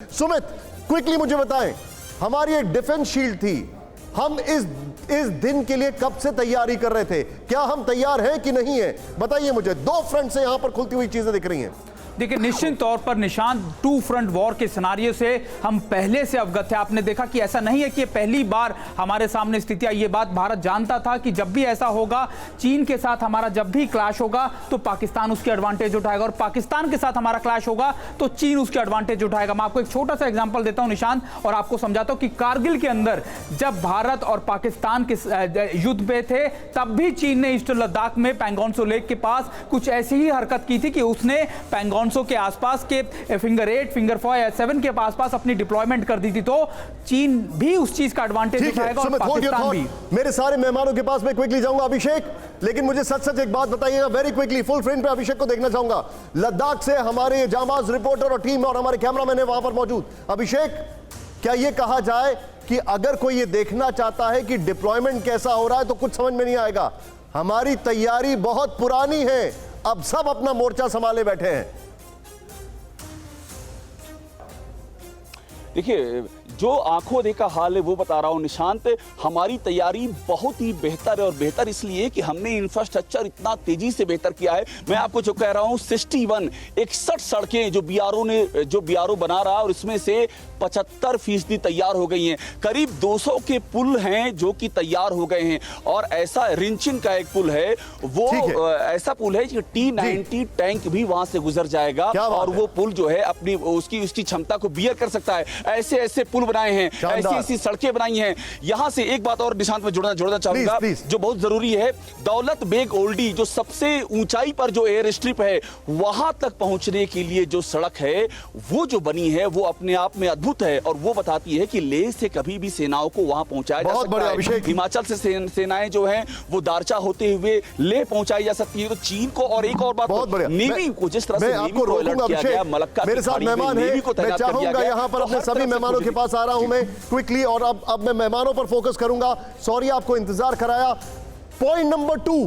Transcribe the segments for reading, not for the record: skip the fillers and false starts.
Sumit, quickly मुझे बताएं, हमारी एक डिफेंस शील्ड थी, हम इस दिन के लिए कब से तैयारी कर रहे थे? क्या हम तैयार हैं कि नहीं है? बताइए मुझे। दो फ्रंट से यहां पर खुलती हुई चीजें दिख रही हैं। देखिए, निश्चित तौर पर निशांत, टू फ्रंट वॉर के सिनारियो से हम पहले से अवगत थे। आपने देखा कि ऐसा नहीं है कि पहली बार हमारे सामने स्थिति आई। ये बात भारत जानता था कि जब भी ऐसा होगा, चीन के साथ हमारा जब भी क्लैश होगा तो पाकिस्तान उसके एडवांटेज उठाएगा, और पाकिस्तान के साथ हमारा क्लैश होगा तो चीन उसके एडवांटेज उठाएगा। मैं आपको एक छोटा सा एग्जाम्पल देता हूं निशांत, और आपको समझाता हूं कि कारगिल के अंदर जब भारत और पाकिस्तान के युद्ध पे थे, तब भी चीन ने ईस्टर्न लद्दाख में पैंगोंगसो लेक के पास कुछ ऐसी ही हरकत की थी कि उसने पैंगोंगसो के आसपास के फिंगर 8, फिंगर 4, 7 के आसपास अपनी डिप्लॉयमेंट कर दी थी। तो चीन भी उस चीज का एडवांटेज उठाएगा और पाकिस्तान भी। मेरे सारे मेहमानों के पास मैं क्विकली जाऊंगा अभिषेक, लेकिन मुझे सच एक बात बताइएगा वेरी क्विकली, फुल फ्रेम पे अभिषेक को देखना चाहूंगा। लद्दाख से हमारे जांबाज रिपोर्टर और टीम और हमारे कैमरामैन है वहां पर मौजूद। अभिषेक, क्या यह कहा जाए कि अगर कोई ये देखना चाहता है कि डिप्लॉयमेंट कैसा हो रहा है तो कुछ समझ में नहीं आएगा? हमारी तैयारी बहुत पुरानी है, अब सब अपना मोर्चा संभाले बैठे हैं। देखिए, जो आंखों देखा हाल है वो बता रहा हूं निशांत। हमारी तैयारी बहुत ही बेहतर है, और बेहतर इसलिए कि हमने इंफ्रास्ट्रक्चर इतना तेजी से बेहतर किया है। मैं आपको जो कह रहा हूं 61 सड़कें जो बीआरओ बना रहा है, और इसमें से 75% तैयार हो गई हैं। करीब 200 के पुल हैं जो कि तैयार हो गए हैं, और ऐसा रिंचिन का एक पुल है, वो ऐसा पुल है कि T-90 टैंक भी वहां से गुजर जाएगा, और वो पुल जो है अपनी उसकी क्षमता को बियर कर सकता है। ऐसे पुल बनाए हैं, ऐसी सड़कें बनाई हैं। यहां से एक बात और निशांत में जोड़ना चाहूंगा जो बहुत जरूरी है। दौलत बेग ओल्डी, जो सबसे ऊंचाई पर जो एयर स्ट्रिप है, वहां तक पहुंचने के लिए जो सड़क है वो जो बनी है वो अपने आप में अद्भुत है, और वो बताती है कि लेह से कभी भी सेनाओं को वहां पहुंचाया जा सकता है। हिमाचल से सेनाएं जो हैं वो दारचा होते हुए लेह पहुंचाई जा सकती है। तो चीन को, और एक और बात, नेवी को जिस तरह से नेवी को अलर्ट किया गया, मलक्का मेरे साथ मेहमान है, मैं चाहूंगा यहां पर अपने सभी मेहमानों के पास आ रहा हूं मैं क्विकली, और अब मैं मेहमानों पर फोकस करूंगा। सॉरी आपको इंतजार कराया। पॉइंट नंबर 2,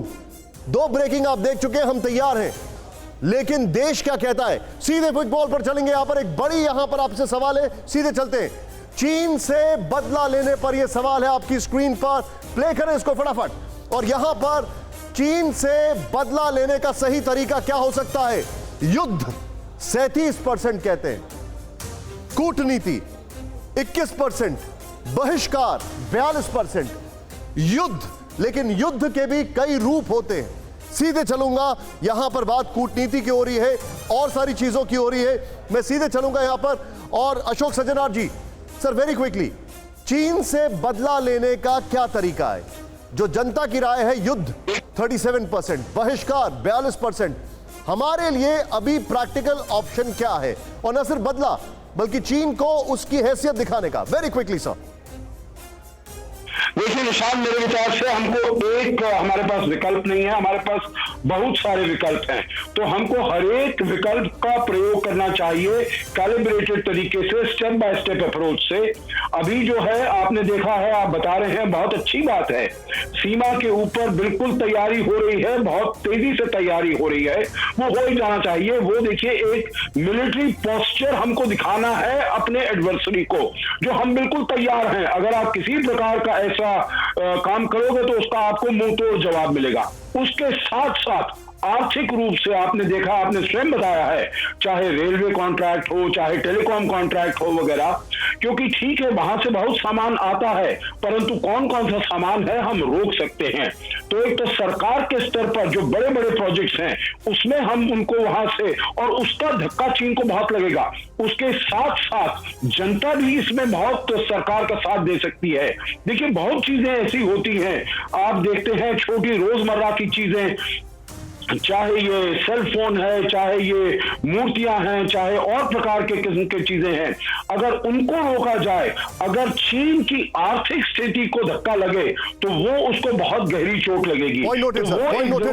2 ब्रेकिंग आप देख चुके हैं, हम तैयार हैं, लेकिन देश क्या कहता है? सीधे फुटबॉल पर चलेंगे। यहां पर एक बड़ी यहां पर आपसे सवाल है, सीधे चलते हैं। चीन से बदला लेने पर यह सवाल है आपकी स्क्रीन पर, प्ले करें इसको फटाफट। और यहां पर चीन से बदला लेने का सही तरीका क्या हो सकता है? युद्ध 37% कहते हैं, कूटनीति 21%, बहिष्कार 42%, युद्ध, लेकिन युद्ध के भी कई रूप होते हैं। सीधे चलूंगा, यहां पर बात कूटनीति की हो रही है, और सारी चीजों की हो रही है। मैं सीधे चलूंगा यहां पर, और अशोक सज्जनार जी, सर वेरी क्विकली, चीन से बदला लेने का क्या तरीका है? जो जनता की राय है, युद्ध 37%, बहिष्कार 42%, हमारे लिए अभी प्रैक्टिकल ऑप्शन क्या है? और न सिर्फ बदला, बल्कि चीन को उसकी हैसियत दिखाने का। Very quickly sir. देखिए निशान, मेरे विचार से हमको एक हमारे पास विकल्प नहीं है, हमारे पास बहुत सारे विकल्प हैं। तो हमको हर एक विकल्प का प्रयोग करना चाहिए कैलिब्रेटेड तरीके से, स्टेप बाय स्टेप अप्रोच से। अभी जो है आपने देखा है, आप बता रहे हैं, बहुत अच्छी बात है। सीमा के ऊपर बिल्कुल तैयारी हो रही है, बहुत तेजी से तैयारी हो रही है, वो हो ही जाना चाहिए। वो देखिए, एक मिलिट्री पोस्चर हमको दिखाना है अपने एडवर्सरी को, जो हम बिल्कुल तैयार हैं। अगर आप किसी प्रकार का ऐसा काम करोगे तो उसका आपको मुंह तोड़ जवाब मिलेगा। उसके साथ साथ आर्थिक रूप से आपने देखा, आपने स्वयं बताया है, चाहे रेलवे कॉन्ट्रैक्ट हो, चाहे टेलीकॉम कॉन्ट्रैक्ट हो वगैरह, क्योंकि ठीक है वहां से बहुत सामान आता है, परंतु कौन कौन सा सामान है हम रोक सकते हैं। तो एक तो सरकार के स्तर पर जो बड़े बड़े प्रोजेक्ट्स हैं उसमें हम उनको वहां से, और उसका धक्का चीन को बहुत लगेगा। उसके साथ साथ जनता भी इसमें बहुत सरकार का साथ दे सकती है। देखिए, बहुत चीजें ऐसी होती हैं, आप देखते हैं छोटी रोजमर्रा की चीजें, चाहे ये सेल फोन है, चाहे ये मूर्तियां हैं, चाहे और प्रकार के किस्म की चीजें हैं, अगर उनको रोका जाए, अगर चीन की आर्थिक स्थिति को धक्का लगे तो वो उसको बहुत गहरी चोट लगेगी।